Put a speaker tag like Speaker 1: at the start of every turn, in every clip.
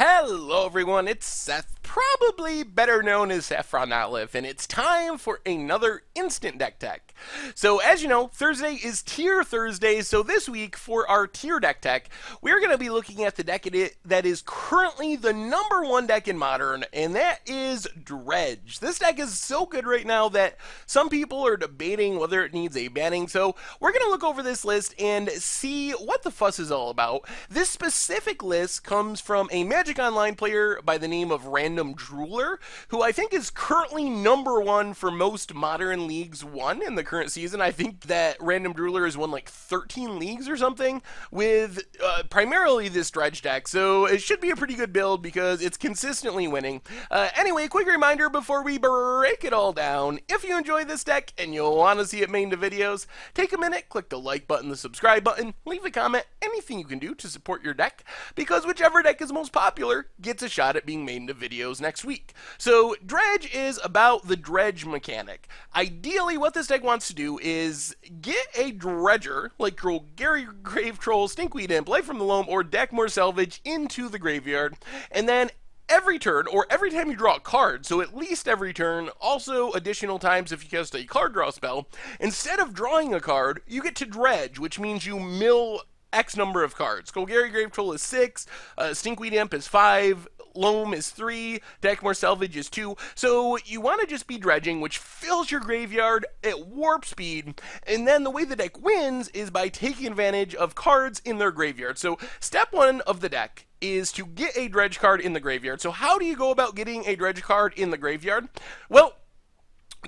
Speaker 1: Hello everyone, it's Seth, probably better known as Saffron Olive, and it's time for another Instant Deck Tech. So as you know, Thursday is Tier Thursday, so this week for our Tier Deck Tech, we're going to be looking at the deck that is currently the #1 deck in Modern, and that is Dredge. This deck is so good right now that some people are debating whether it needs a banning, so we're going to look over this list and see what the fuss is all about. This specific list comes from a Magic Online player by the name of Random Drooler, who I think is currently #1 for most Modern Leagues won in the current season. I think that Random Drooler has won like 13 leagues or something with primarily this Dredge deck, so it should be a pretty good build because it's consistently winning. Anyway, quick reminder before we break it all down, if you enjoy this deck and you'll want to see it made into videos, take a minute, click the like button, the subscribe button, leave a comment, anything you can do to support your deck, because whichever deck is most popular gets a shot at being made into videos next week. So Dredge is about the dredge mechanic. Ideally, what this deck wants to do is get a dredger, like Gary Grave Troll, Stinkweed Imp, Life from the Loam, or Deckmore Salvage into the graveyard, and then every turn, or every time you draw a card, so at least every turn, also additional times if you cast a card draw spell, instead of drawing a card, you get to dredge, which means you mill X number of cards. Golgari Grave Troll is 6, Stinkweed Imp is 5, Loam is 3, Deckmore Salvage is 2. So you want to just be dredging, which fills your graveyard at warp speed. And then the way the deck wins is by taking advantage of cards in their graveyard. So step 1 of the deck is to get a dredge card in the graveyard. So how do you go about getting a dredge card in the graveyard? Well,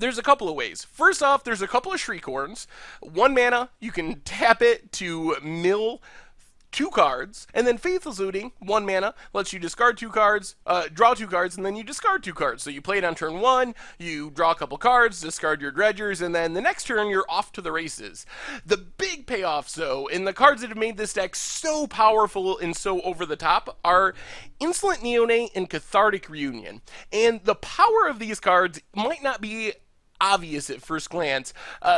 Speaker 1: there's a couple of ways. First off, there's a couple of Shriekhorns. 1 mana, you can tap it to mill 2 cards, and then Faithless Looting, 1 mana, lets you discard 2 cards, draw 2 cards, and then you discard 2 cards. So you play it on turn 1, you draw a couple cards, discard your dredgers, and then the next turn you're off to the races. The big payoffs, though, and the cards that have made this deck so powerful and so over the top are Insolent Neonate and Cathartic Reunion. And the power of these cards might not be obvious at first glance,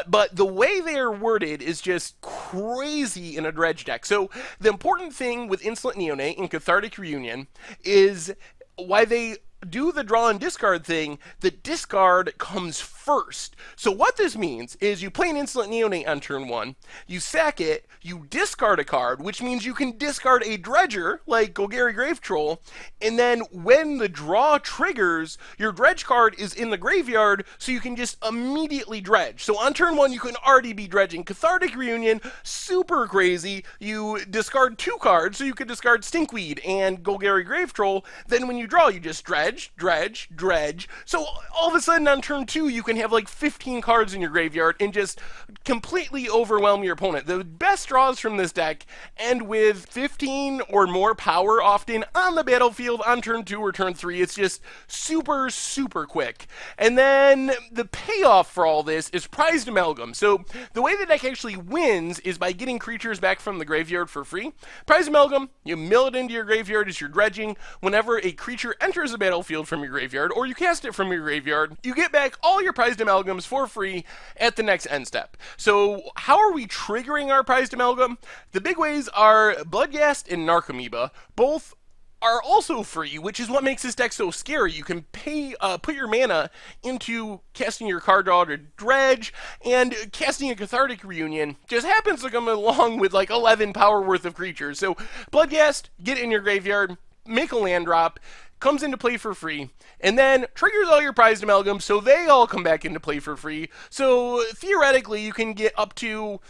Speaker 1: but the way they are worded is just crazy in a dredge deck. So the important thing with Insolent Neonate and Cathartic Reunion is why they do the draw and discard thing, the discard comes first. So what this means is you play an Insolent Neonate on turn 1, you sack it, you discard a card, which means you can discard a dredger, like Golgari Grave Troll, and then when the draw triggers, your dredge card is in the graveyard, so you can just immediately dredge. So on turn 1, you can already be dredging. Cathartic Reunion, super crazy. You discard 2 cards, so you could discard Stinkweed and Golgari Grave Troll. Then when you draw, you just dredge. So all of a sudden on turn 2, you can have like 15 cards in your graveyard and just completely overwhelm your opponent. The best draws from this deck end with 15 or more power often on the battlefield on turn 2 or turn 3. It's just super, super quick. And then the payoff for all this is Prized Amalgam. So the way the deck actually wins is by getting creatures back from the graveyard for free. Prized Amalgam, you mill it into your graveyard as you're dredging. Whenever a creature enters the battlefield from your graveyard, or you cast it from your graveyard, you get back all your Prized Amalgams for free at the next end step. So how are we triggering our Prized Amalgam? The big ways are Bloodghast and Narcomoeba. Both are also free, which is what makes this deck so scary. You can put your mana into casting your card draw to dredge, and casting a Cathartic Reunion just happens to come along with like 11 power worth of creatures. So Bloodghast, get in your graveyard, make a land drop, comes into play for free, and then triggers all your Prized Amalgams, so they all come back into play for free. So theoretically, you can get up to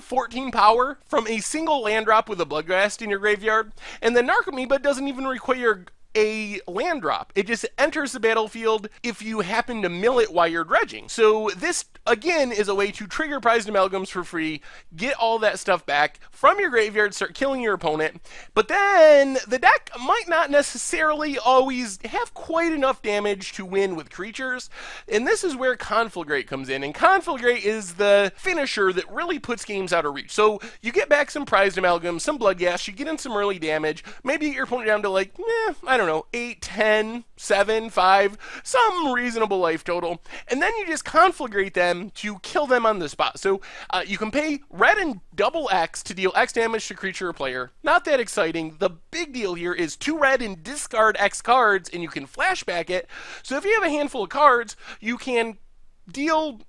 Speaker 1: 14 power from a single land drop with a Bloodghast in your graveyard, and then Narcomoeba doesn't even require a land drop. It just enters the battlefield if you happen to mill it while you're dredging. So this, again, is a way to trigger Prized Amalgams for free, get all that stuff back from your graveyard, start killing your opponent. But then the deck might not necessarily always have quite enough damage to win with creatures, and this is where Conflagrate comes in. And Conflagrate is the finisher that really puts games out of reach. So you get back some Prized Amalgams, some Bloodghast, you get in some early damage, maybe get your opponent down to like, I I don't know, 8, 10, 7, 5, some reasonable life total, and then you just conflagrate them to kill them on the spot. So you can pay red and double X to deal X damage to creature or player. Not that exciting. The big deal here is 2 red and discard X cards, and you can flashback it. So if you have a handful of cards, you can deal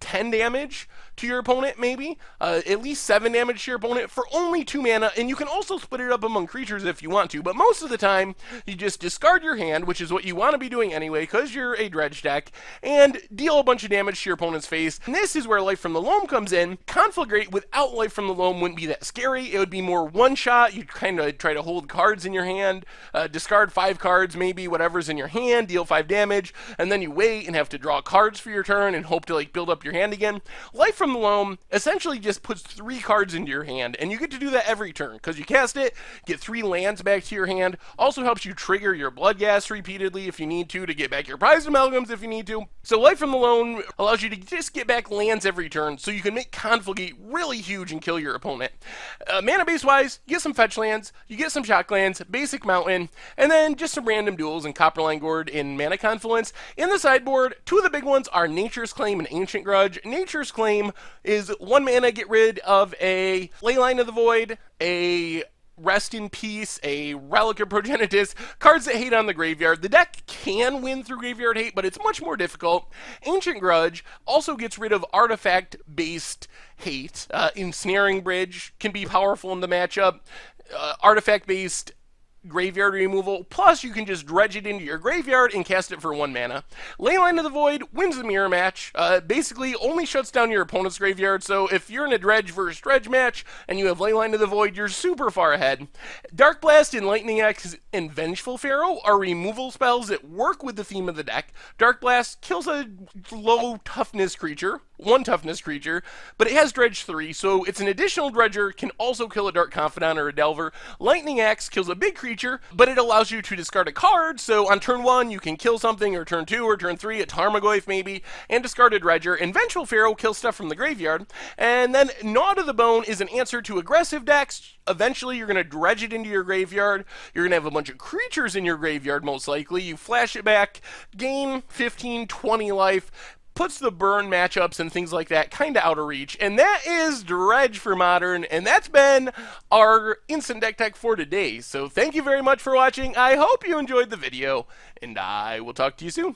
Speaker 1: 10 damage to your opponent, maybe at least 7 damage to your opponent for only 2 mana, and you can also split it up among creatures if you want to, but most of the time you just discard your hand, which is what you want to be doing anyway because you're a Dredge deck, and deal a bunch of damage to your opponent's face. And this is where Life from the Loam comes in. Conflagrate without Life from the Loam wouldn't be that scary. It would be more one shot. You'd kind of try to hold cards in your hand, discard 5 cards, maybe whatever's in your hand, deal 5 damage, and then you wait and have to draw cards for your turn and hope to like build up your hand again. Life from the Loam essentially just puts 3 cards into your hand, and you get to do that every turn because you cast it, get 3 lands back to your hand. Also helps you trigger your Bloodghast repeatedly if you need to get back your prized amalgams if you need to. So Life from the Loam allows you to just get back lands every turn, so you can make Conflagrate really huge and kill your opponent. Mana base wise, you get some fetch lands, you get some shock lands, basic mountain, and then just some random duels in Copperline Gourd in Mana Confluence. In the sideboard, 2 of the big ones are Nature's Claim and Ancient Grudge. Nature's Claim is 1 mana, get rid of a Leyline of the Void, a Rest in Peace, a Relic of Progenitus, cards that hate on the graveyard. The deck can win through graveyard hate, but it's much more difficult. Ancient Grudge also gets rid of artifact-based hate. Ensnaring Bridge can be powerful in the matchup. Artifact-based graveyard removal, plus you can just dredge it into your graveyard and cast it for 1 mana. Leyline of the Void wins the mirror match, basically only shuts down your opponent's graveyard, so if you're in a Dredge versus Dredge match and you have Leyline of the Void, you're super far ahead. Dark Blast and Lightning Axe and Vengeful Pharaoh are removal spells that work with the theme of the deck. Dark Blast kills a low toughness creature, 1 toughness creature, but it has Dredge 3, so it's an additional Dredger, can also kill a Dark Confidant or a Delver. Lightning Axe kills a big creature, but it allows you to discard a card, so on turn 1 you can kill something, or turn 2 or turn 3, a Tarmogoyf maybe, and discard a Dredger. And Vengeful Pharaoh kills stuff from the graveyard. And then Gnaw to the Bone is an answer to aggressive decks. Eventually you're going to dredge it into your graveyard, you're going to have a bunch of creatures in your graveyard most likely, you flash it back, gain 15, 20 life, puts the burn matchups and things like that kind of out of reach. And that is Dredge for Modern, and that's been our instant deck tech for today. So thank you very much for watching. I hope you enjoyed the video, and I will talk to you soon.